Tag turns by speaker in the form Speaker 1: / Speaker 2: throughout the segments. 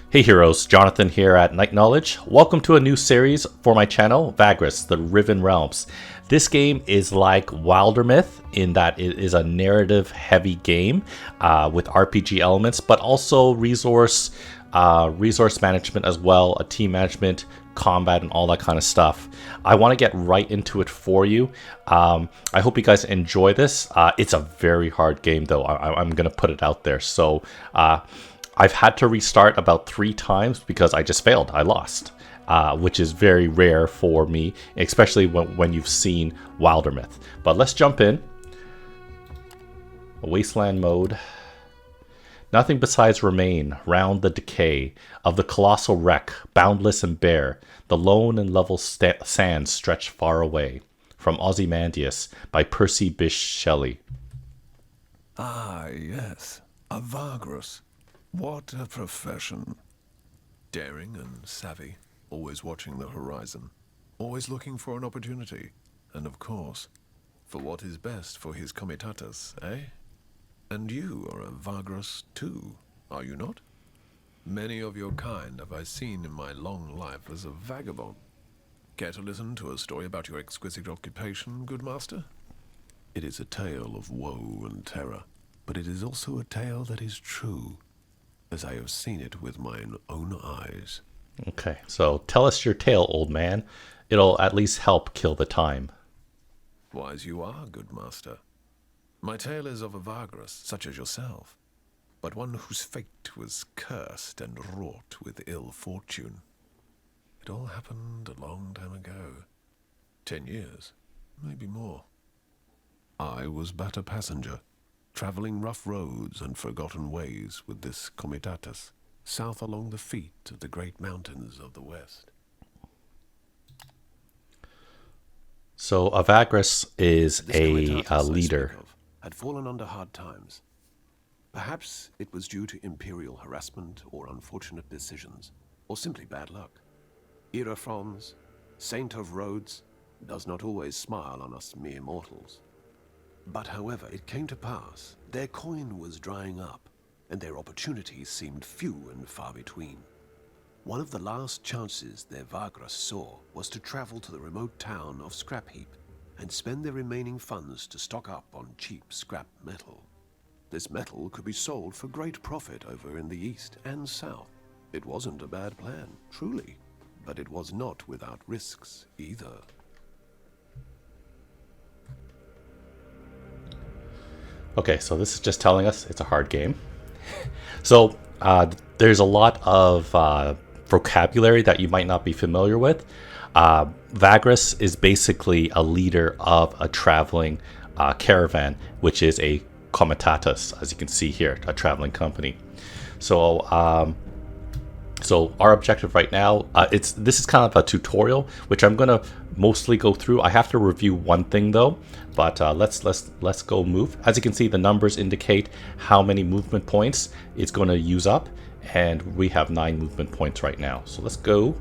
Speaker 1: Hey heroes, Jonathan here at Night Knowledge. Welcome to a new series for my channel, Vagrus, the Riven Realms. This game is like Wildermyth in that it is a narrative heavy game with RPG elements, but also resource management as well, a team management, combat, and all that kind of stuff. I want to get right into it for you. I hope you guys enjoy this. It's a very hard game though, I'm going to put it out there. So I've had to restart about 3 times because I just failed. I lost, which is very rare for me, especially when you've seen Wildermyth. But let's jump in. Wasteland mode. Nothing besides remain round the decay of the colossal wreck, boundless and bare. The lone and level sands stretch far away. From Ozymandias by Percy Bysshe Shelley.
Speaker 2: Ah, yes. A Vagrus. What a profession. Daring and savvy, always watching the horizon, always looking for an opportunity, and of course, for what is best for his comitatus, eh? And you are a Vagrus too, are you not? Many of your kind have I seen in my long life as a vagabond. Care to listen to a story about your exquisite occupation, good master? It is a tale of woe and terror, but it is also a tale that is true, as I have seen it with mine own eyes.
Speaker 1: Okay, so tell us your tale, old man. It'll at least help kill the time.
Speaker 2: Wise you are, good master. My tale is of a Vagrus, such as yourself, but one whose fate was cursed and wrought with ill fortune. It all happened a long time ago. 10 years, maybe more. I was but a passenger, traveling rough roads and forgotten ways with this comitatus, south along the feet of the great mountains of the west.
Speaker 1: So a Vagrus is a leader.
Speaker 3: Had fallen under hard times. Perhaps it was due to imperial harassment or unfortunate decisions, or simply bad luck. Irafrons, saint of roads, does not always smile on us mere mortals. But however it came to pass, their coin was drying up, and their opportunities seemed few and far between. One of the last chances their Vagrus saw was to travel to the remote town of Heap and spend their remaining funds to stock up on cheap scrap metal. This metal could be sold for great profit over in the east and south. It wasn't a bad plan, truly, but it was not without risks either.
Speaker 1: Okay, so this is just telling us it's a hard game. So there's a lot of vocabulary that you might not be familiar with. Vagrus is basically a leader of a traveling caravan, which is a comitatus, as you can see here, a traveling company. So our objective right now, this is kind of a tutorial, which I'm gonna mostly go through. I have to review one thing though, but let's go move. As you can see, the numbers indicate how many movement points it's going to use up, and we have 9 movement points right now. So let's go.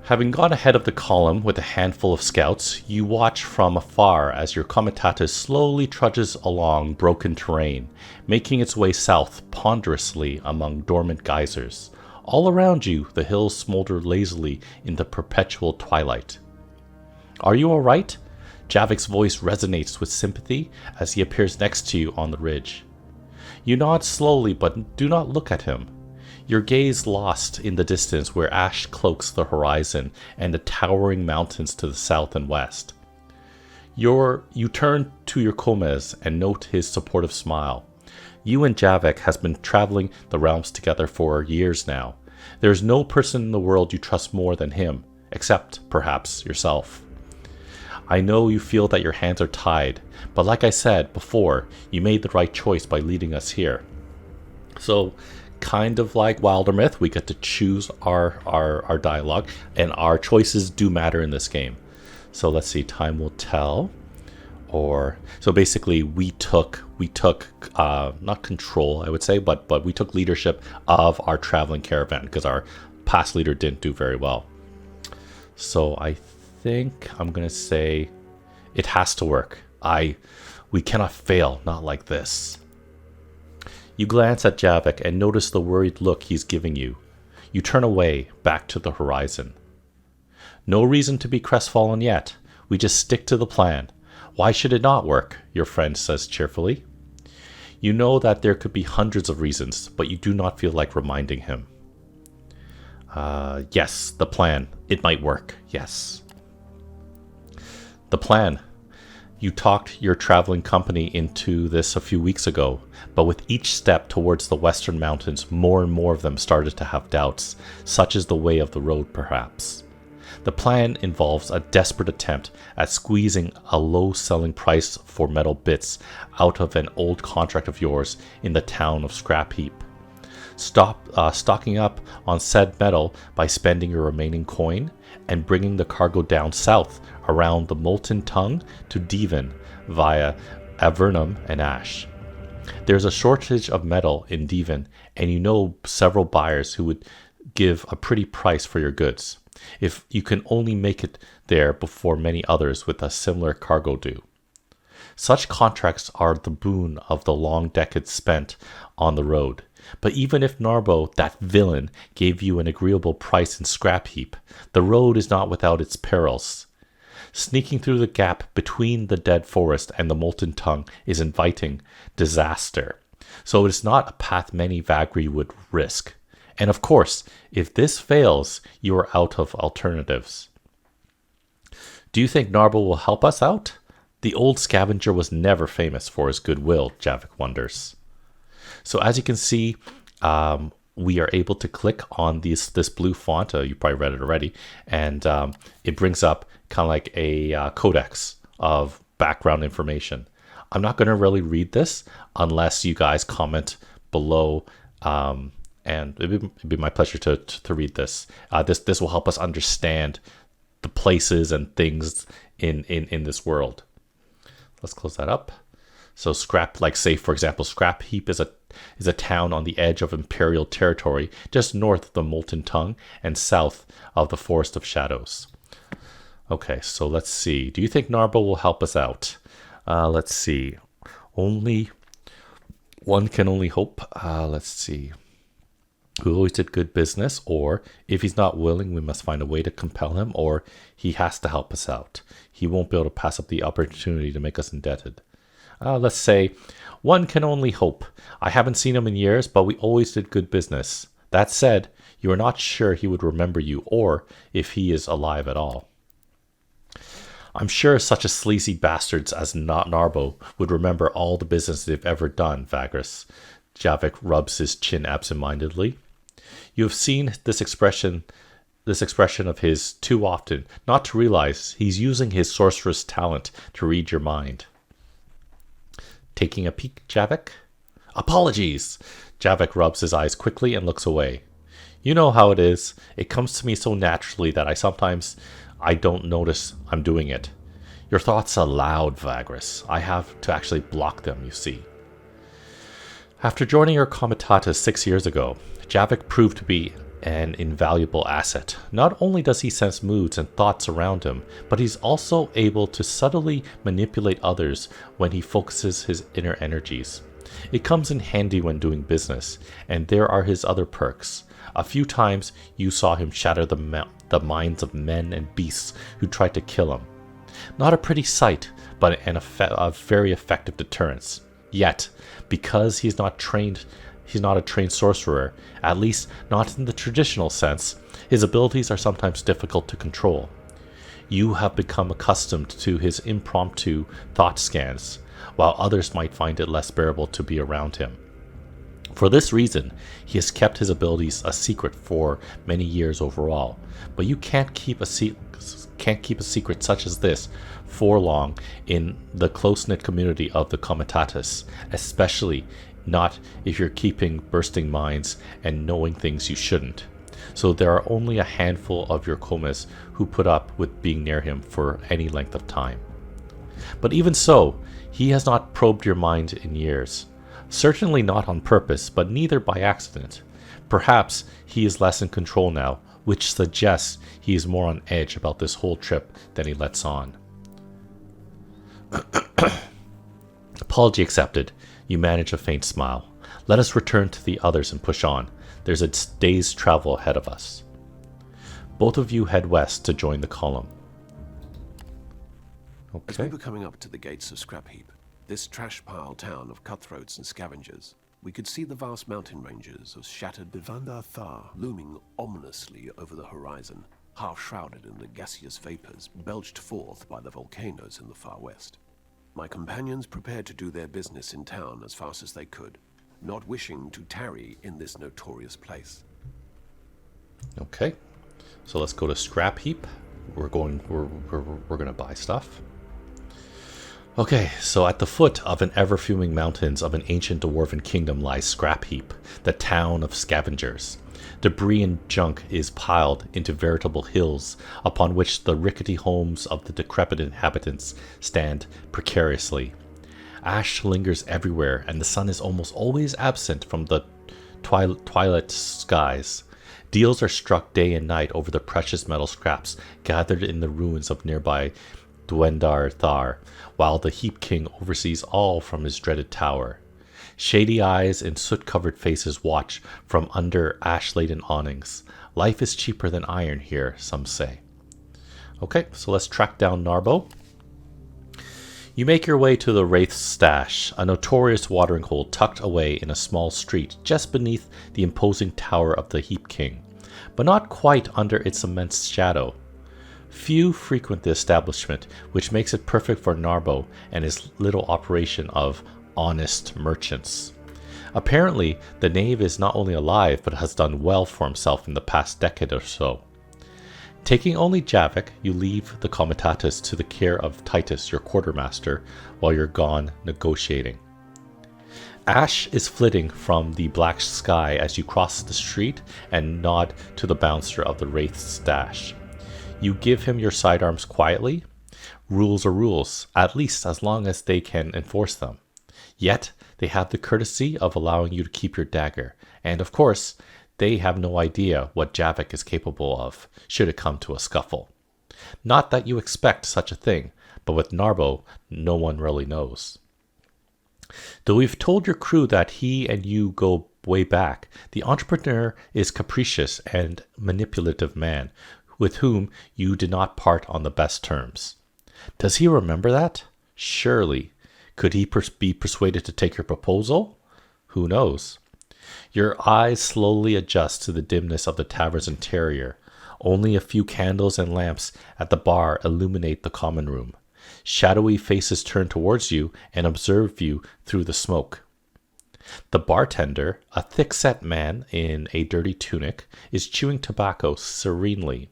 Speaker 1: Having gone ahead of the column with a handful of scouts, you watch from afar as your comitatus slowly trudges along broken terrain, making its way south ponderously among dormant geysers. All around you, the hills smolder lazily in the perpetual twilight. Are you all right? Javik's voice resonates with sympathy as he appears next to you on the ridge. You nod slowly, but do not look at him. Your gaze lost in the distance where ash cloaks the horizon and the towering mountains to the south and west. You turn to your Comes and note his supportive smile. You and Javik has been traveling the realms together for years now. There is no person in the world you trust more than him, except perhaps yourself. I know you feel that your hands are tied, but like I said before, you made the right choice by leading us here. So, kind of like Wildermyth, we get to choose our dialogue, and our choices do matter in this game. So let's see, time will tell. So basically we took not control, I would say, but we took leadership of our traveling caravan because our past leader didn't do very well. So I think I'm gonna say it has to work. We cannot fail, not like this. You glance at Javik and notice the worried look he's giving you. You turn away, back to the horizon. No reason to be crestfallen yet. We just stick to the plan. Why should it not work? Your friend says cheerfully. You know that there could be hundreds of reasons, but you do not feel like reminding him. Yes, the plan. It might work. Yes. The plan. You talked your traveling company into this a few weeks ago, but with each step towards the western mountains, more and more of them started to have doubts. Such is the way of the road, perhaps. The plan involves a desperate attempt at squeezing a low selling price for metal bits out of an old contract of yours in the town of Scrap Heap. Stocking up on said metal by spending your remaining coin and bringing the cargo down south around the Molten Tongue to Devon via Avernum and Ash. There's a shortage of metal in Devon, and you know several buyers who would give a pretty price for your goods, if you can only make it there before many others with a similar cargo do. Such contracts are the boon of the long decades spent on the road. But even if Narbo, that villain, gave you an agreeable price in Scrap Heap, the road is not without its perils. Sneaking through the gap between the dead forest and the Molten Tongue is inviting disaster, so it is not a path many Vagri would risk. And of course, if this fails, you are out of alternatives. Do you think Narbo will help us out? The old scavenger was never famous for his goodwill, Javik wonders. So as you can see, we are able to click on this blue font. You probably read it already. And it brings up kind of like a codex of background information. I'm not going to really read this unless you guys comment below. And it'd be my pleasure to read this. This will help us understand the places and things in this world. Let's close that up. So Scrap, like say for example, Scrap Heap is a town on the edge of Imperial territory, just north of the Molten Tongue and south of the Forest of Shadows. Okay, so let's see. Do you think Narbo will help us out? Let's see. One can only hope. Let's see. We always did good business, or if he's not willing, we must find a way to compel him, or he has to help us out. He won't be able to pass up the opportunity to make us indebted. Let's say, one can only hope. I haven't seen him in years, but we always did good business. That said, you are not sure he would remember you, or if he is alive at all. I'm sure such a sleazy bastards as Narbo would remember all the business they've ever done, Vagrus. Javik rubs his chin absentmindedly. You have seen this expression of his too often, not to realize he's using his sorceress talent to read your mind. Taking a peek, Javik? Apologies! Javik rubs his eyes quickly and looks away. You know how it is. It comes to me so naturally that I don't notice I'm doing it. Your thoughts are loud, Vagrus. I have to actually block them, you see. After joining your comitatus 6 years ago, Javik proved to be an invaluable asset. Not only does he sense moods and thoughts around him, but he's also able to subtly manipulate others when he focuses his inner energies. It comes in handy when doing business, and there are his other perks. A few times you saw him shatter the minds of men and beasts who tried to kill him. Not a pretty sight, but a very effective deterrence. Yet, because he's not a trained sorcerer, at least not in the traditional sense, his abilities are sometimes difficult to control. You have become accustomed to his impromptu thought scans, while others might find it less bearable to be around him. For this reason, he has kept his abilities a secret for many years overall, but you can't keep a secret such as this for long in the close-knit community of the comitatus, especially not if you're keeping bursting minds and knowing things you shouldn't. So there are only a handful of your comas who put up with being near him for any length of time. But even so, he has not probed your mind in years. Certainly not on purpose, but neither by accident. Perhaps he is less in control now, which suggests he is more on edge about this whole trip than he lets on. Apology accepted. You manage a faint smile. Let us return to the others and push on. There's a day's travel ahead of us. Both of you head west to join the column.
Speaker 3: As we
Speaker 1: Okay.
Speaker 3: were coming up to the gates of Scrap Heap, this trash pile town of cutthroats and scavengers, we could see the vast mountain ranges of shattered Bivanda Thar looming ominously over the horizon, half shrouded in the gaseous vapors belched forth by the volcanoes in the far west. My companions prepared to do their business in town as fast as they could, not wishing to tarry in this notorious place.
Speaker 1: Okay. So let's go to Scrap Heap. We're going to buy stuff. Okay, so at the foot of an ever-fuming mountains of an ancient dwarven kingdom lies Scrap Heap, the town of scavengers. Debris and junk is piled into veritable hills upon which the rickety homes of the decrepit inhabitants stand precariously. Ash lingers everywhere, and the sun is almost always absent from the twilight skies. Deals are struck day and night over the precious metal scraps gathered in the ruins of nearby Dwendar Thar, while the Heap King oversees all from his dreaded tower. Shady eyes and soot-covered faces watch from under ash-laden awnings. Life is cheaper than iron here, some say. Okay, so let's track down Narbo. You make your way to the Wraith's Stash, a notorious watering hole tucked away in a small street just beneath the imposing tower of the Heap King, but not quite under its immense shadow. Few frequent the establishment, which makes it perfect for Narbo and his little operation of honest merchants. Apparently, the knave is not only alive, but has done well for himself in the past decade or so. Taking only Javik, you leave the comitatus to the care of Titus, your quartermaster, while you're gone negotiating. Ash is flitting from the black sky as you cross the street and nod to the bouncer of the Wraith's Stash. You give him your sidearms quietly. Rules are rules, at least as long as they can enforce them. Yet, they have the courtesy of allowing you to keep your dagger, and of course, they have no idea what Javik is capable of, should it come to a scuffle. Not that you expect such a thing, but with Narbo, no one really knows. Though we've told your crew that he and you go way back, the entrepreneur is capricious and manipulative man, with whom you did not part on the best terms. Does he remember that? Surely. Could he be persuaded to take your proposal? Who knows? Your eyes slowly adjust to the dimness of the tavern's interior. Only a few candles and lamps at the bar illuminate the common room. Shadowy faces turn towards you and observe you through the smoke. The bartender, a thick-set man in a dirty tunic, is chewing tobacco serenely.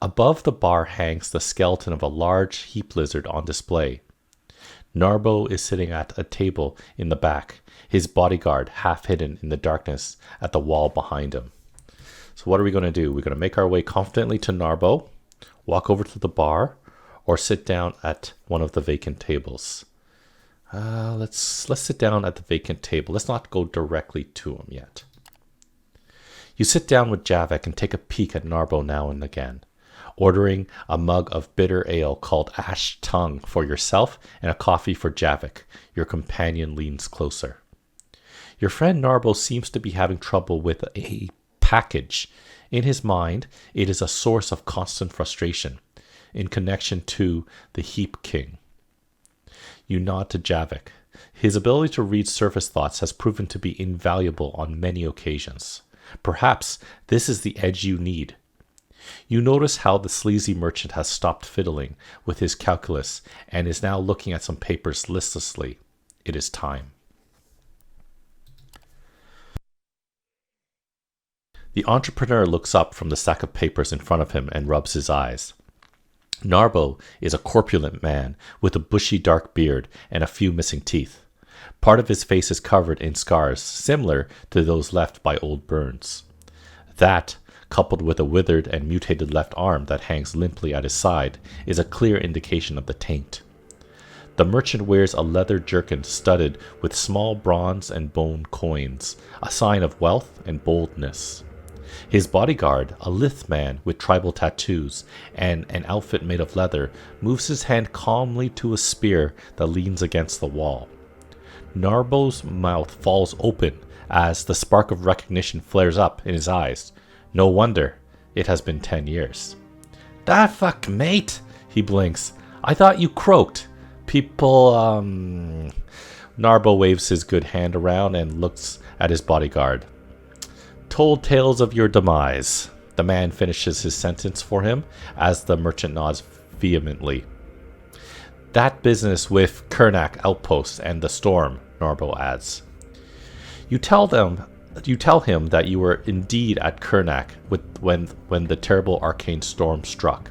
Speaker 1: Above the bar hangs the skeleton of a large heap lizard on display. Narbo is sitting at a table in the back, his bodyguard half hidden in the darkness at the wall behind him. So what are we going to do? We're going to make our way confidently to Narbo, walk over to the bar, or sit down at one of the vacant tables. Let's sit down at the vacant table. Let's not go directly to him yet. You sit down with Javik and take a peek at Narbo now and again, ordering a mug of bitter ale called Ash Tongue for yourself and a coffee for Javik. Your companion leans closer. Your friend Narbo seems to be having trouble with a package. In his mind, it is a source of constant frustration in connection to the Heap King. You nod to Javik. His ability to read surface thoughts has proven to be invaluable on many occasions. Perhaps this is the edge you need. You notice how the sleazy merchant has stopped fiddling with his calculus and is now looking at some papers listlessly. It is time. The entrepreneur looks up from the stack of papers in front of him and rubs his eyes. Narbo is a corpulent man with a bushy dark beard and a few missing teeth. Part of his face is covered in scars similar to those left by old burns. That, coupled with a withered and mutated left arm that hangs limply at his side, is a clear indication of the taint. The merchant wears a leather jerkin studded with small bronze and bone coins, a sign of wealth and boldness. His bodyguard, a lithe man with tribal tattoos and an outfit made of leather, moves his hand calmly to a spear that leans against the wall. Narbo's mouth falls open as the spark of recognition flares up in his eyes. No wonder it has been 10 years. "Da fuck, mate," he blinks. "I thought you croaked. People, Narbo waves his good hand around and looks at his bodyguard. "Told tales of your demise." The man finishes his sentence for him as the merchant nods vehemently. "That business with Kernak outpost and the storm," Narbo adds. You tell him that you were indeed at Kernak when the terrible arcane storm struck.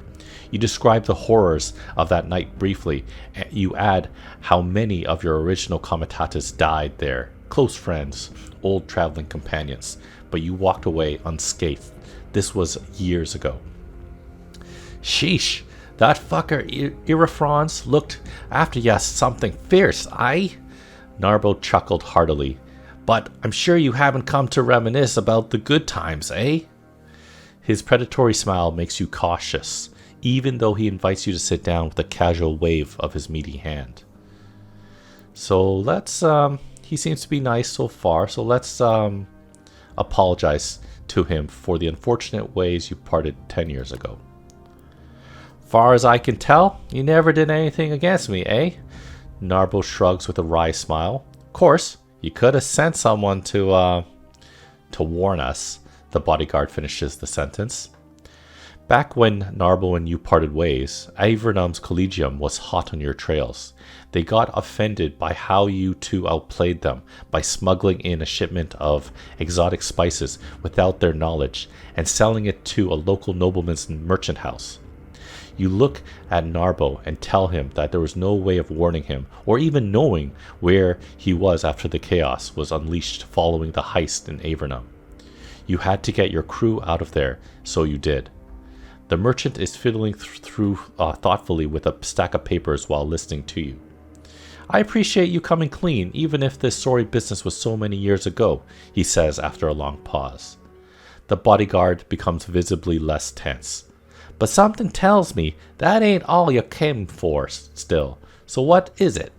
Speaker 1: You describe the horrors of that night briefly, and you add how many of your original comitatus died there, close friends, old traveling companions, but you walked away unscathed. This was years ago. "Sheesh, that fucker Irafrons looked after ya something fierce, aye?" Narbo chuckled heartily. "But I'm sure you haven't come to reminisce about the good times, eh?" His predatory smile makes you cautious, even though he invites you to sit down with a casual wave of his meaty hand. So let's, he seems to be nice so far, so let's apologize to him for the unfortunate ways you parted 10 years ago. "Far as I can tell, you never did anything against me, eh?" Narbo shrugs with a wry smile. "Of course, you could have sent someone to warn us." The bodyguard finishes the sentence. Back when Narbo and you parted ways, Avernum's Collegium was hot on your trails. They got offended by how you two outplayed them by smuggling in a shipment of exotic spices without their knowledge and selling it to a local nobleman's merchant house. You look at Narbo and tell him that there was no way of warning him or even knowing where he was after the chaos was unleashed following the heist in Avernum. You had to get your crew out of there, so you did. The merchant is fiddling through thoughtfully with a stack of papers while listening to you. "I appreciate you coming clean, even if this sorry business was so many years ago," he says after a long pause. The bodyguard becomes visibly less tense. "But something tells me that ain't all you came for still. So what is it?"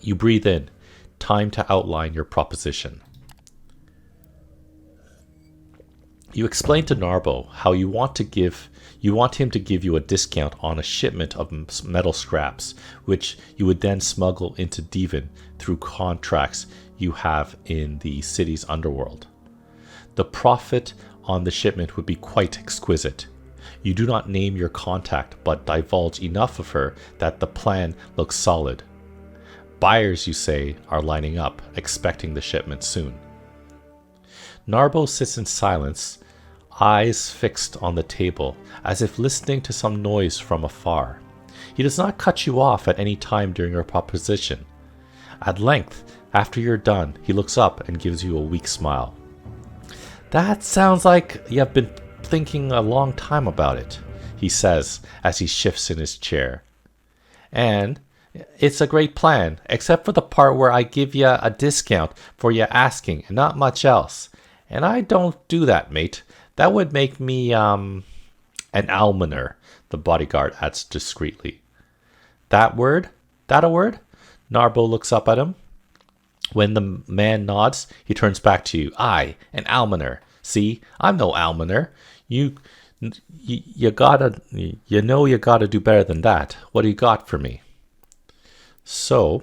Speaker 1: You breathe in. Time to outline your proposition. You explain to Narbo how you want him to give you a discount on a shipment of metal scraps, which you would then smuggle into Devon through contracts you have in the city's underworld. The profit on the shipment would be quite exquisite. You do not name your contact, but divulge enough of her that the plan looks solid. Buyers, you say, are lining up, expecting the shipment soon. Narbo sits in silence, eyes fixed on the table, as if listening to some noise from afar. He does not cut you off at any time during your proposition. At length, after you're done, he looks up and gives you a weak smile. "That sounds like you have been thinking a long time about it," he says as he shifts in his chair. "And it's a great plan, except for the part where I give you a discount for you asking and not much else. And I don't do that, mate. That would make me, an almoner," the bodyguard adds discreetly. That a word? Narbo looks up at him. When the man nods, he turns back to you. "Aye, an almoner. See, I'm no almoner. You gotta do better than that. What do you got for me?" So,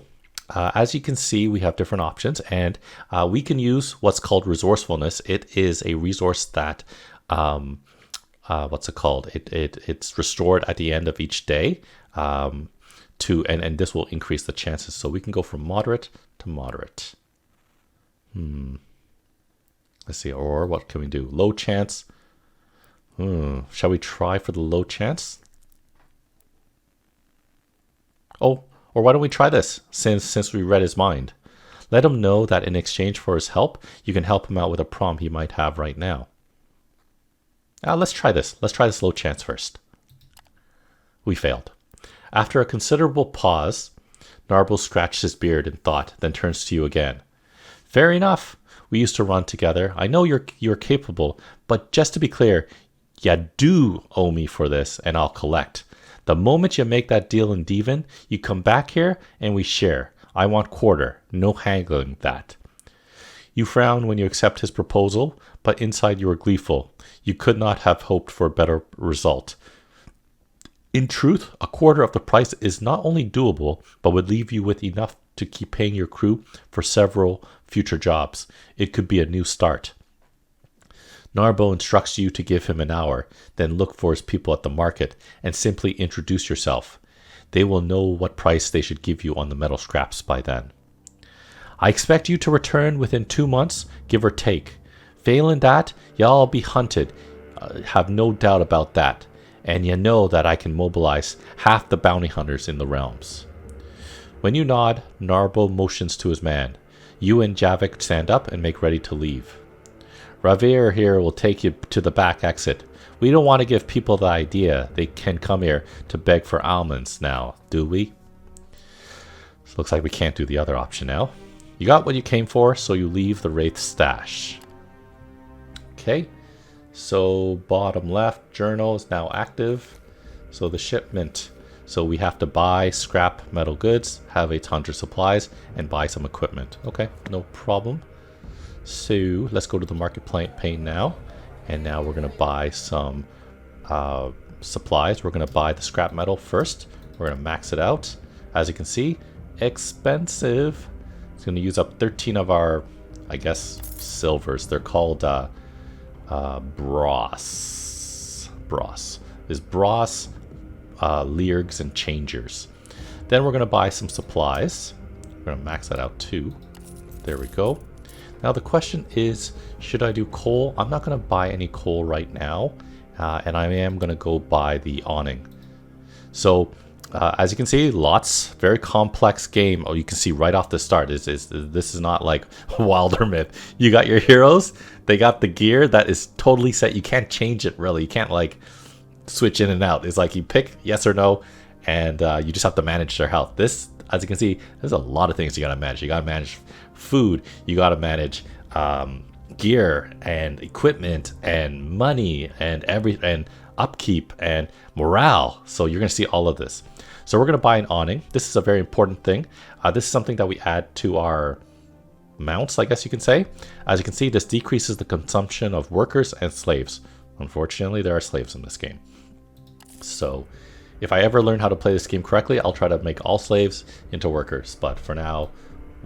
Speaker 1: as you can see, we have different options, and we can use what's called resourcefulness. It is a resource that, it's restored at the end of each day, and this will increase the chances. So we can go from moderate to moderate. Let's see, or what can we do? Low chance. Shall we try for the low chance? Oh, or why don't we try this, since we read his mind? Let him know that in exchange for his help, you can help him out with a problem he might have right now. Let's try this. Let's try this low chance first. We failed. After a considerable pause, Narbo scratched his beard in thought, then turns to you again. "Fair enough. We used to run together. I know you're capable, but just to be clear, you do owe me for this, and I'll collect. The moment you make that deal in Devon, you come back here and we share. I want quarter. No haggling that. You frown when you accept his proposal, but inside you are gleeful. You could not have hoped for a better result. In truth, a quarter of the price is not only doable, but would leave you with enough to keep paying your crew for several future jobs. It could be a new start. Narbo instructs you to give him an hour, then look for his people at the market and simply introduce yourself. They will know what price they should give you on the metal scraps by then. I expect you to return within 2 months, give or take. Failing that, y'all be hunted. Have no doubt about that. And you know that I can mobilize half the bounty hunters in the realms. When you nod, Narbo motions to his man. You and Javik stand up and make ready to leave. Ravir here will take you to the back exit. We don't want to give people the idea they can come here to beg for almonds now, do we? Looks like we can't do the other option now. You got what you came for, so you leave the Wraith stash. Okay, so bottom left, journal is now active. So the shipment. So we have to buy scrap metal goods, have 800 supplies, and buy some equipment. Okay, no problem. So let's go to the market pane now. And now we're going to buy some supplies. We're going to buy the scrap metal first. We're going to max it out. As you can see, expensive. It's going to use up 13 of our, I guess, silvers. They're called Bros. There's Bros, Leergs, and Changers. Then we're going to buy some supplies. We're going to max that out too. There we go. Now the question is, should I do coal? I'm not going to buy any coal right now. And I am going to go buy the awning. So as you can see, very complex game. Oh, you can see right off the start, this is not like Wilder Myth. You got your heroes, they got the gear that is totally set. You can't change it really. You can't like switch in and out. It's like you pick yes or no, and you just have to manage their health. This, as you can see, there's a lot of things you gotta manage. You gotta manage food, you gotta manage gear and equipment and money and upkeep and morale. So you're gonna see all of this. So we're gonna buy an awning. This is a very important thing. This is something that we add to our mounts, I guess you can say. As you can see, this decreases the consumption of workers and slaves. Unfortunately, there are slaves in this game. So if I ever learn how to play this game correctly, I'll try to make all slaves into workers. But for now,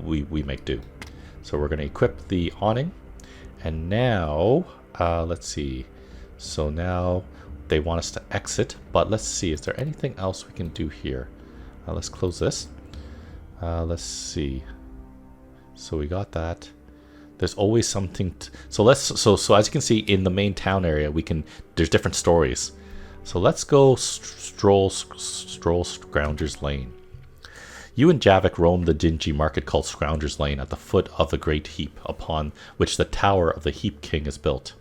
Speaker 1: we make do. So we're going to equip the awning. And now, let's see. So now they want us to exit. But let's see, is there anything else we can do here? Let's close this. Let's see. So we got that. There's always something. So as you can see in the main town area, there's different stories. So let's go stroll Scrounger's Lane. You and Javik roam the dingy market called Scrounger's Lane at the foot of the great heap upon which the tower of the Heap King is built.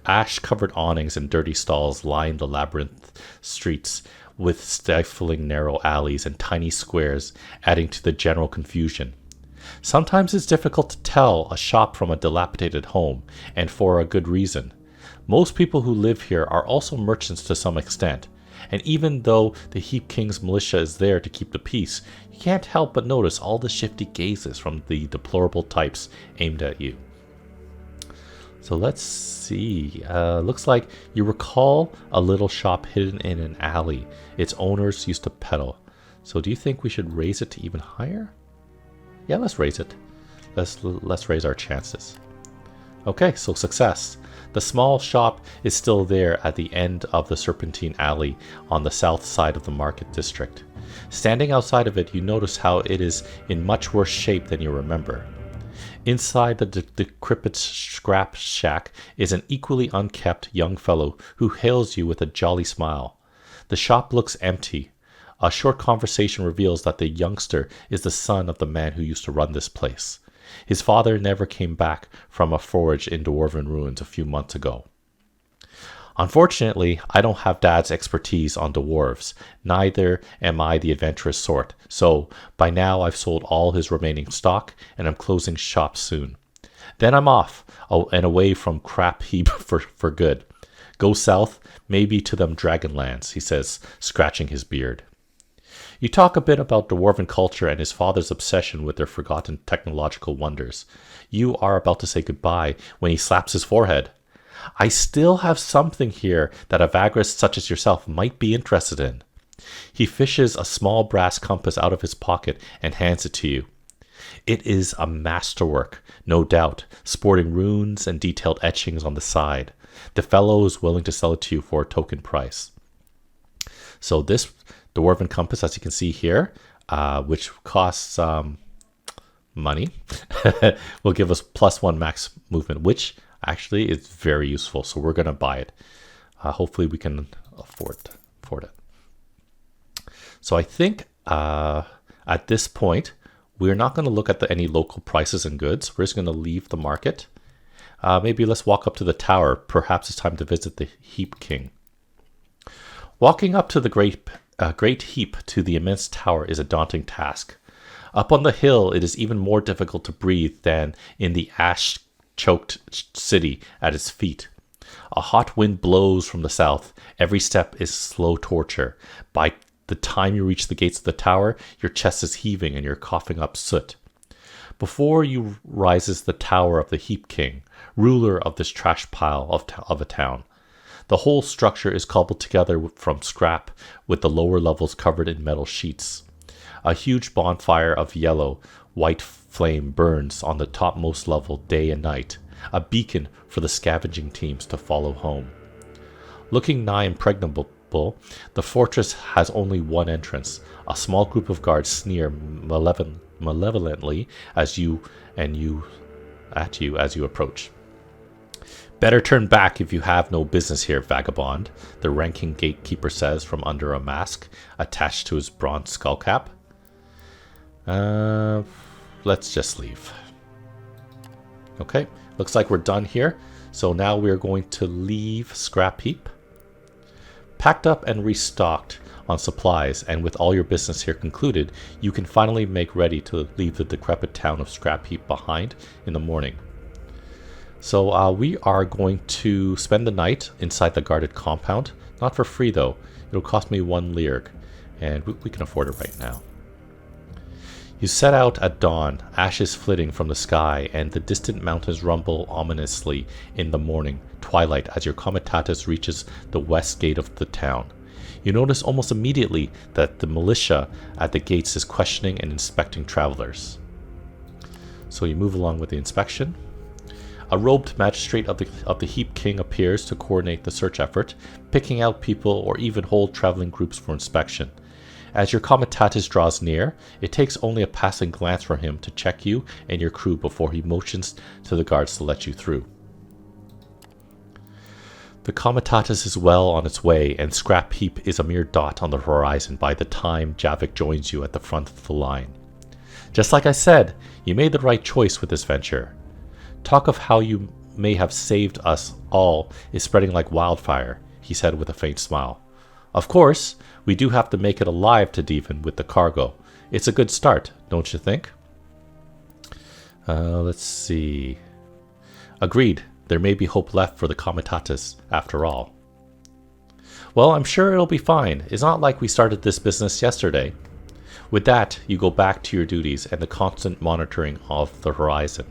Speaker 1: Ash-covered awnings and dirty stalls line the labyrinth streets, with stifling narrow alleys and tiny squares adding to the general confusion. Sometimes it's difficult to tell a shop from a dilapidated home, and for a good reason. Most people who live here are also merchants to some extent, and even though the Heap King's militia is there to keep the peace, you can't help but notice all the shifty gazes from the deplorable types aimed at you. So let's see. Looks like you recall a little shop hidden in an alley. Its owners used to peddle. So do you think we should raise it to even higher? Yeah, let's raise it. Let's raise our chances. Okay, so success. The small shop is still there at the end of the serpentine alley on the south side of the market district. Standing outside of it, you notice how it is in much worse shape than you remember. Inside the decrepit scrap shack is an equally unkempt young fellow who hails you with a jolly smile. The shop looks empty. A short conversation reveals that the youngster is the son of the man who used to run this place. His father never came back from a forage in Dwarven ruins a few months ago. Unfortunately, I don't have Dad's expertise on dwarves, neither am I the adventurous sort, so by now I've sold all his remaining stock and I'm closing shop soon. Then I'm off, and away from Crap Heap for good. Go south, maybe to them Dragonlands, he says, scratching his beard. You talk a bit about Dwarven culture and his father's obsession with their forgotten technological wonders. You are about to say goodbye when he slaps his forehead. I still have something here that a Vagrus such as yourself might be interested in. He fishes a small brass compass out of his pocket and hands it to you. It is a masterwork, no doubt, sporting runes and detailed etchings on the side. The fellow is willing to sell it to you for a token price. So this Dwarven Compass, as you can see here, which costs money, will give us +1 max movement, which actually is very useful. So we're going to buy it. Hopefully we can afford it. So I think at this point, we're not going to look at any local prices and goods. We're just going to leave the market. Maybe let's walk up to the tower. Perhaps it's time to visit the Heap King. Walking up to the great Heap to the immense tower is a daunting task. Up on the hill, it is even more difficult to breathe than in the ash-choked city at its feet. A hot wind blows from the south. Every step is slow torture. By the time you reach the gates of the tower, your chest is heaving and you're coughing up soot. Before you rises the tower of the Heap King, ruler of this trash pile of a town. The whole structure is cobbled together from scrap, with the lower levels covered in metal sheets. A huge bonfire of yellow, white flame burns on the topmost level day and night, a beacon for the scavenging teams to follow home. Looking nigh impregnable, the fortress has only one entrance. A small group of guards sneer malevolently at you as you approach. Better turn back if you have no business here, vagabond, the ranking gatekeeper says from under a mask attached to his bronze skullcap. Let's just leave. Okay, looks like we're done here. So now we're going to leave Scrap Heap. Packed up and restocked on supplies, and with all your business here concluded, you can finally make ready to leave the decrepit town of Scrap Heap behind in the morning. So we are going to spend the night inside the guarded compound. Not for free though. It'll cost me 1 Leerg, and we can afford it right now. You set out at dawn, ashes flitting from the sky, and the distant mountains rumble ominously in the morning twilight as your comitatus reaches the west gate of the town. You notice almost immediately that the militia at the gates is questioning and inspecting travelers. So you move along with the inspection. A robed magistrate of the Heap King appears to coordinate the search effort, picking out people or even whole traveling groups for inspection. As your comitatus draws near, it takes only a passing glance from him to check you and your crew before he motions to the guards to let you through. The comitatus is well on its way, and Scrap Heap is a mere dot on the horizon by the time Javik joins you at the front of the line. Just like I said, you made the right choice with this venture. Talk of how you may have saved us all is spreading like wildfire, he said with a faint smile. Of course, we do have to make it alive to Devon with the cargo. It's a good start, don't you think? Let's see. Agreed. There may be hope left for the comitatus, after all. Well, I'm sure it'll be fine. It's not like we started this business yesterday. With that, you go back to your duties and the constant monitoring of the horizon.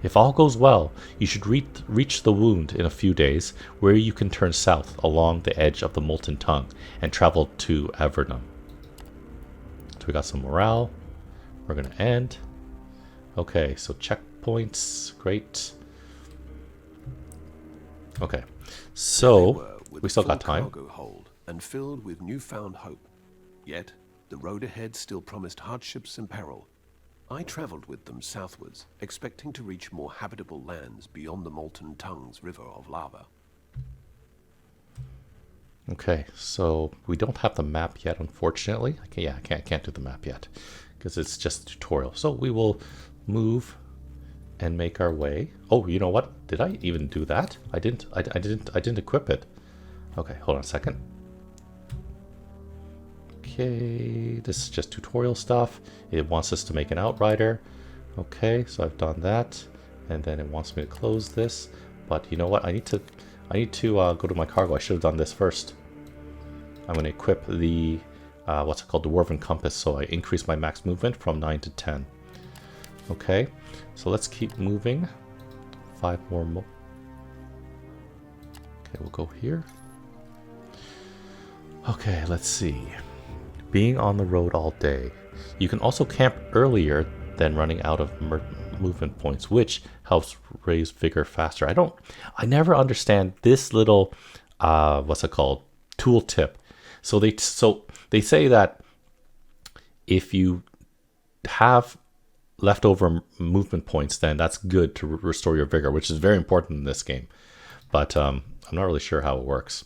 Speaker 1: If all goes well, you should reach the wound in a few days, where you can turn south along the edge of the Molten Tongue and travel to Avernum. So we got some morale. We're going to end. Okay, so checkpoints. Great. Okay, so we still got time.
Speaker 3: Cargo hold and filled with newfound hope. Yet the road ahead still promised hardships and peril. I traveled with them southwards, expecting to reach more habitable lands beyond the Molten Tongue's river of lava.
Speaker 1: Okay, so we don't have the map yet, unfortunately. Okay, yeah, I can't do the map yet because it's just a tutorial. So we will move and make our way. Oh, you know what? Did I even do that? I didn't equip it. Okay, hold on a second. Okay, this is just tutorial stuff. It wants us to make an outrider. Okay, so I've done that, and then it wants me to close this. But you know what? I need to go to my cargo. I should have done this first. I'm going to equip the what's it called, Dwarven Compass, so I increased my max movement from 9 to 10. Okay, so let's keep moving. 5 more. Okay, we'll go here. Okay, let's see. Being on the road all day. You can also camp earlier than running out of movement points, which helps raise vigor faster. I never understand this little, what's it called, tool tip. So they say that if you have leftover movement points, then that's good to restore your vigor, which is very important in this game. But I'm not really sure how it works.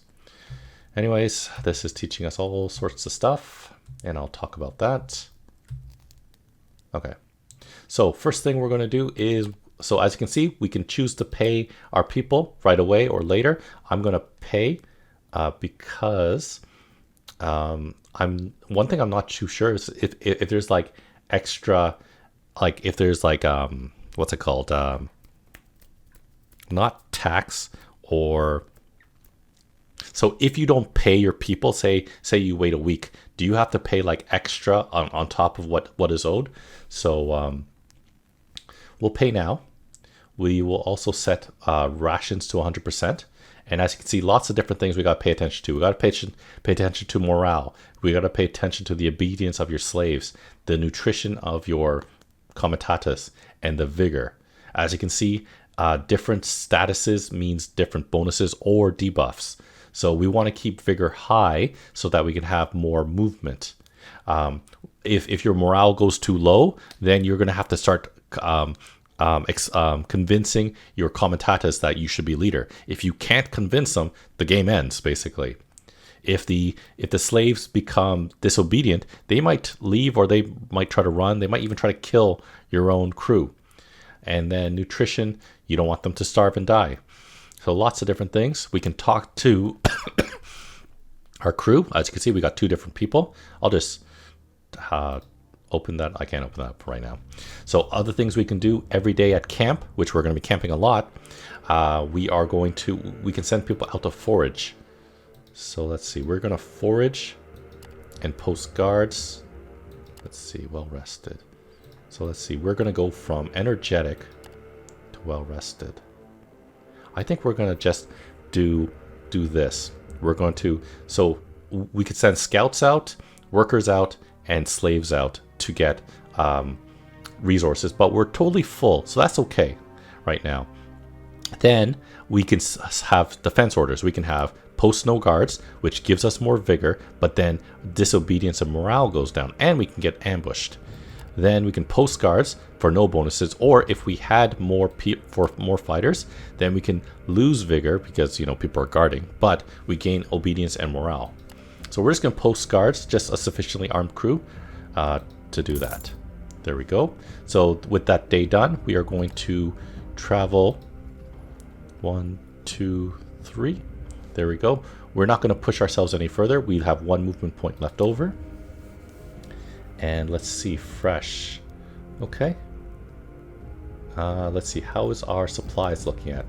Speaker 1: Anyways, this is teaching us all sorts of stuff, and I'll talk about that. Okay, so first thing we're going to do is, so as you can see, we can choose to pay our people right away or later. I'm going to pay because one thing I'm not too sure is if there's like extra, like if there's like what's it called, not tax, or so if you don't pay your people, say you wait a week, do you have to pay like extra on top of what is owed? So we'll pay now. We will also set rations to 100%. And as you can see, lots of different things we got to pay attention to. We got to pay attention to morale. We got to pay attention to the obedience of your slaves, the nutrition of your comitatus, and the vigor. As you can see, different statuses means different bonuses or debuffs. So we want to keep vigor high so that we can have more movement. If your morale goes too low, then you're going to have to start convincing your comitatus that you should be leader. If you can't convince them, the game ends, basically. If the slaves become disobedient, they might leave, or they might try to run. They might even try to kill your own crew. And then nutrition, you don't want them to starve and die. So lots of different things. We can talk to our crew. As you can see, we got 2 different people. I'll just open that. I can't open that up right now. So other things we can do every day at camp, which we're going to be camping a lot. We can send people out to forage. So let's see. We're going to forage and post guards. Let's see. Well rested. So let's see. We're going to go from energetic to well rested. I think we're going to just do this. We're going to, so we could send scouts out, workers out, and slaves out to get resources, but we're totally full, so that's okay right now. Then we can have defense orders. We can have post no guards, which gives us more vigor, but then disobedience and morale goes down, and we can get ambushed. Then we can post guards for no bonuses, or if we had more fighters, then we can lose vigor because people are guarding, but we gain obedience and morale. So we're just going to post guards, just a sufficiently armed crew to do that. There we go. So with that day done, we are going to travel 1, 2, 3. There we go. We're not going to push ourselves any further. We have 1 movement point left over. And let's see, fresh. Okay. Let's see, how is our supplies looking at?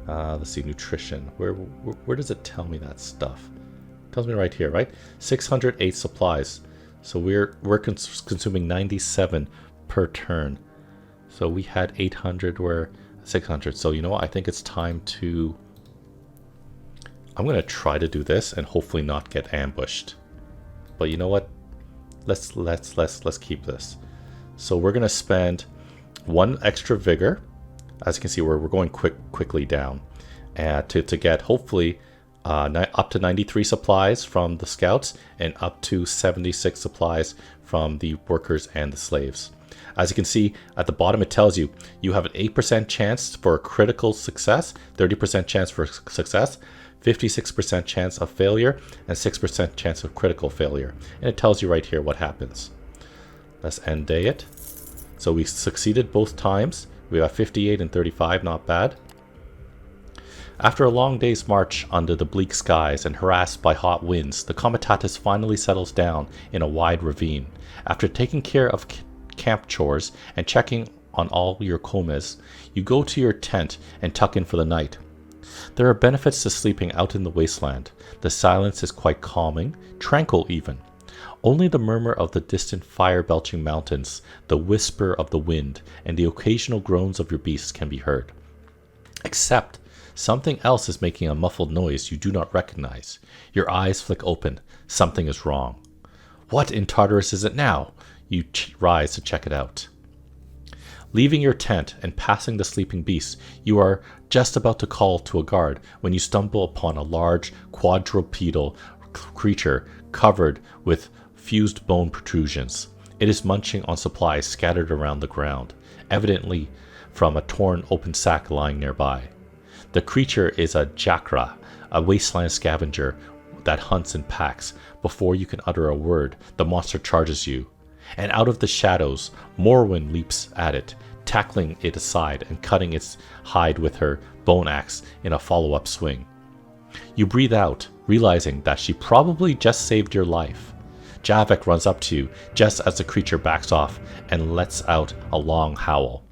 Speaker 1: Let's see, nutrition. Where does it tell me that stuff? It tells me right here, right? 608 supplies. So we're consuming 97 per turn. So we had 800, we're 600. So you know what? I think it's time to. I'm gonna try to do this and hopefully not get ambushed. But you know what? Let's keep this. So we're gonna spend 1 extra vigor. As you can see, we're going quickly down, to get hopefully up to 93 supplies from the scouts and up to 76 supplies from the workers and the slaves. As you can see at the bottom, it tells you have an 8% chance for a critical success, 30% chance for success, 56% chance of failure, and 6% chance of critical failure. And it tells you right here what happens. Let's end day it. So we succeeded both times. We got 58 and 35, not bad. After a long day's march under the bleak skies and harassed by hot winds, the comitatus finally settles down in a wide ravine. After taking care of camp chores and checking on all your comas, you go to your tent and tuck in for the night. There are benefits to sleeping out in the wasteland. The silence is quite calming, tranquil even. Only the murmur of the distant fire-belching mountains, the whisper of the wind, and the occasional groans of your beasts can be heard. Except something else is making a muffled noise you do not recognize. Your eyes flick open. Something is wrong. What in Tartarus is it now? You rise to check it out. Leaving your tent and passing the sleeping beasts, you are just about to call to a guard when you stumble upon a large quadrupedal creature covered with fused bone protrusions. It is munching on supplies scattered around the ground, evidently from a torn open sack lying nearby. The creature is a jakra, a wasteland scavenger that hunts in packs. Before you can utter a word, the monster charges you, and out of the shadows, Morwen leaps at it, tackling it aside and cutting its hide with her bone axe in a follow-up swing. You breathe out, realizing that she probably just saved your life. Javik runs up to you just as the creature backs off and lets out a long howl.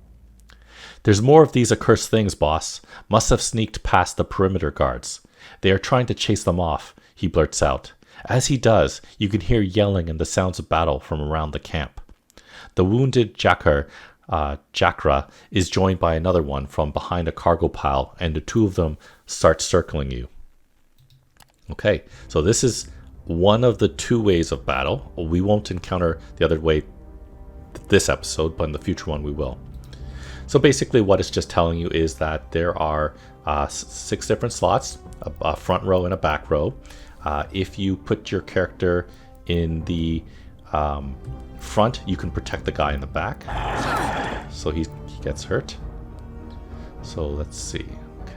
Speaker 1: There's more of these accursed things, boss. Must have sneaked past the perimeter guards. They are trying to chase them off, he blurts out. As he does, you can hear yelling and the sounds of battle from around the camp. The wounded Jakra is joined by another one from behind a cargo pile, and the two of them start circling you. Okay, so this is one of the two ways of battle. We won't encounter the other way this episode, but in the future one we will. So basically what it's just telling you is that there are 6 different slots, a front row and a back row. If you put your character in the front, you can protect the guy in the back. So he gets hurt. So let's see. Okay.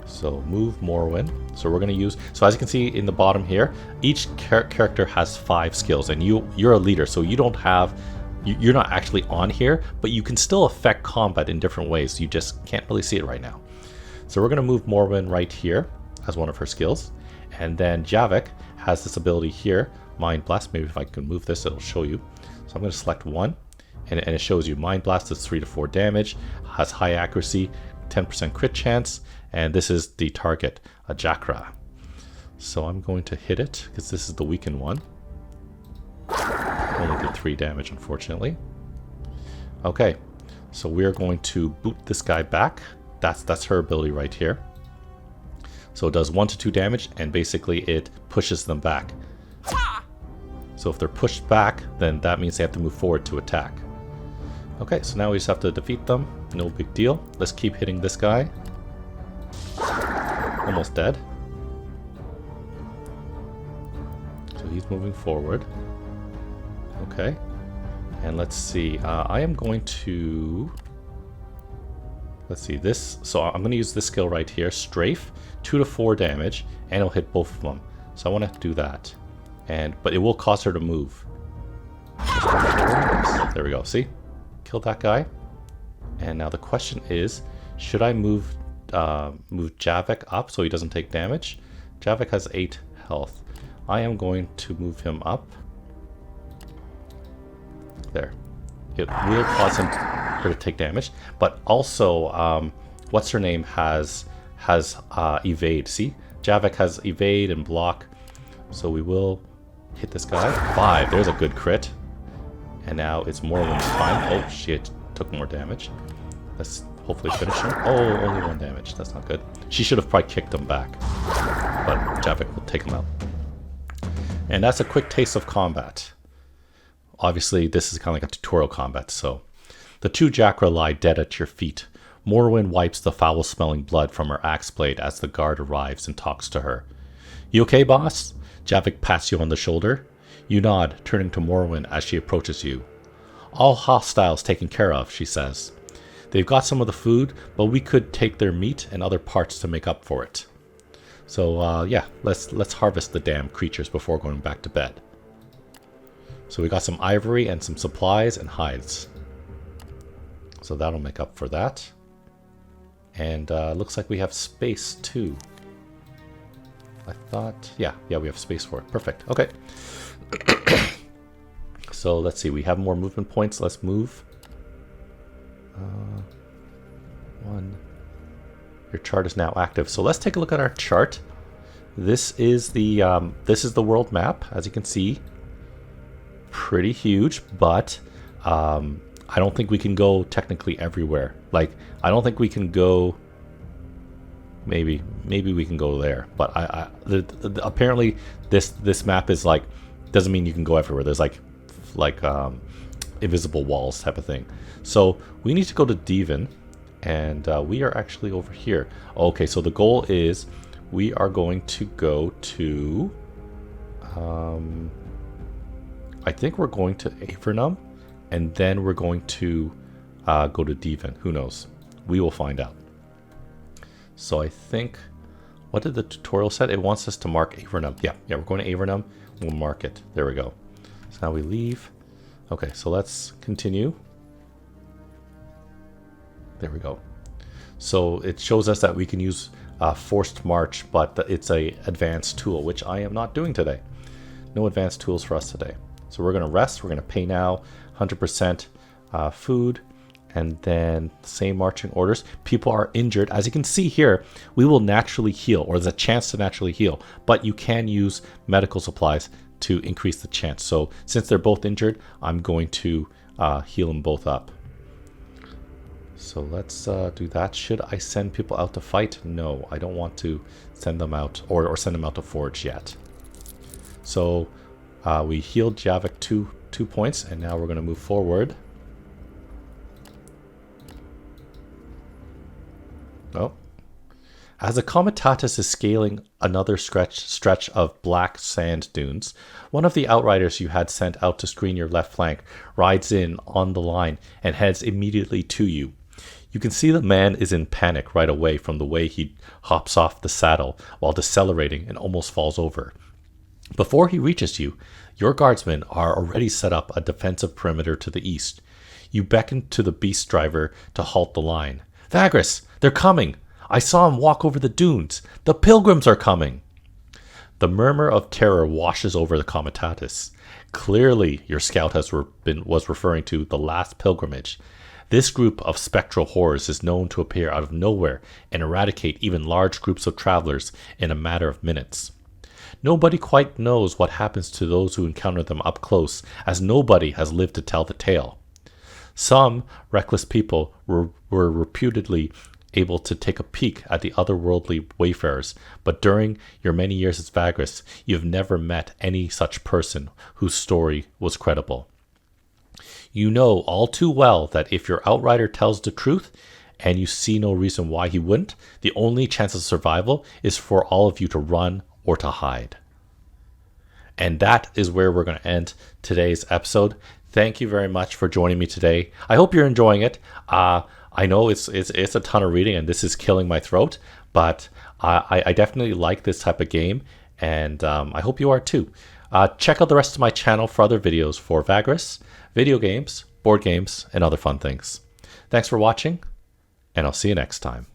Speaker 1: So move Morwen. So we're going to use... So as you can see in the bottom here, each character has 5 skills. And you're a leader, so you don't have... You're not actually on here, but you can still affect combat in different ways. You just can't really see it right now. So we're going to move Morwen right here as one of her skills. And then Javik has this ability here, Mind Blast. Maybe if I can move this, it'll show you. So I'm going to select one, and it shows you Mind Blast is 3 to 4 damage, has high accuracy, 10% crit chance, and this is the target, a Jakra. So I'm going to hit it, because this is the weakened one. Only did 3 damage, unfortunately. Okay, so we're going to boot this guy back. That's her ability right here. So it does 1 to 2 damage, and basically it pushes them back. So if they're pushed back, then that means they have to move forward to attack. Okay, so now we just have to defeat them. No big deal. Let's keep hitting this guy. Almost dead. So he's moving forward. Okay. And let's see. I am going to... Let's see this. So I'm going to use this skill right here. Strafe. 2 to 4 damage. And it'll hit both of them. So I want to do that. But it will cause her to move. There we go. See? Killed that guy. And now the question is, should I move Javik up so he doesn't take damage? Javik has 8 health. I am going to move him up. There. It will cause her to take damage. But also, what's her name has evade. See? Javik has evade and block. So we will hit this guy. 5. There's a good crit. And now it's Morwen's time. Oh, shit. Took more damage. Let's hopefully finish him. Oh, only 1 damage. That's not good. She should have probably kicked him back. But Javik will take him out. And that's a quick taste of combat. Obviously, this is kind of like a tutorial combat, so... The 2 Jakra lie dead at your feet. Morwen wipes the foul-smelling blood from her axe blade as the guard arrives and talks to her. You okay, boss? Javik pats you on the shoulder. You nod, turning to Morwen as she approaches you. All hostiles taken care of, she says. They've got some of the food, but we could take their meat and other parts to make up for it. So, yeah, let's harvest the damn creatures before going back to bed. So we got some ivory and some supplies and hides. So that'll make up for that. And looks like we have space too. I thought, yeah, we have space for it. Perfect. Okay. So let's see. We have more movement points. Let's move. 1. Your chart is now active. So let's take a look at our chart. This is the world map, as you can see. Pretty huge, but I don't think we can go technically everywhere. Like, I don't think we can go. Maybe we can go there, but apparently this map is like, doesn't mean you can go everywhere. There's like invisible walls type of thing. So we need to go to Dwarven, and we are actually over here. Okay, so the goal is we are going to go to I think we're going to Avernum, and then we're going to go to Dwarven. Who knows? We will find out. So I think, what did the tutorial say? It wants us to mark Avernum. Yeah, we're going to Avernum. We'll mark it. There we go. So now we leave. Okay, so let's continue. There we go. So it shows us that we can use forced march, but it's a advanced tool, which I am not doing today. No advanced tools for us today. So we're going to rest. We're going to pay now 100% food. And then same marching orders. People are injured. As you can see here, we will naturally heal, or there's a chance to naturally heal, but you can use medical supplies to increase the chance. So since they're both injured, I'm going to heal them both up. So let's do that. Should I send people out to fight? No, I don't want to send them out, or send them out to forge yet. So we healed Javik 2 points, and now we're going to move forward. Oh. As the Comitatus is scaling another stretch of black sand dunes, one of the outriders you had sent out to screen your left flank rides in on the line and heads immediately to you. You can see the man is in panic right away from the way he hops off the saddle while decelerating and almost falls over. Before he reaches you, your guardsmen are already set up a defensive perimeter to the east. You beckon to the beast driver to halt the line. Vagrus, they're coming! I saw him walk over the dunes. The pilgrims are coming! The murmur of terror washes over the Comitatus. Clearly, your scout was referring to the last pilgrimage. This group of spectral horrors is known to appear out of nowhere and eradicate even large groups of travelers in a matter of minutes. Nobody quite knows what happens to those who encounter them up close, as nobody has lived to tell the tale. Some reckless people were reputedly able to take a peek at the otherworldly wayfarers, but during your many years as Vagrus, you have never met any such person whose story was credible. You know all too well that if your outrider tells the truth, and you see no reason why he wouldn't, the only chance of survival is for all of you to run or to hide. And that is where we're going to end today's episode. Thank you very much for joining me today. I hope you're enjoying it. I know it's a ton of reading and this is killing my throat, but I definitely like this type of game, and I hope you are too. Check out the rest of my channel for other videos for Vagrus, video games, board games, and other fun things. Thanks for watching, and I'll see you next time.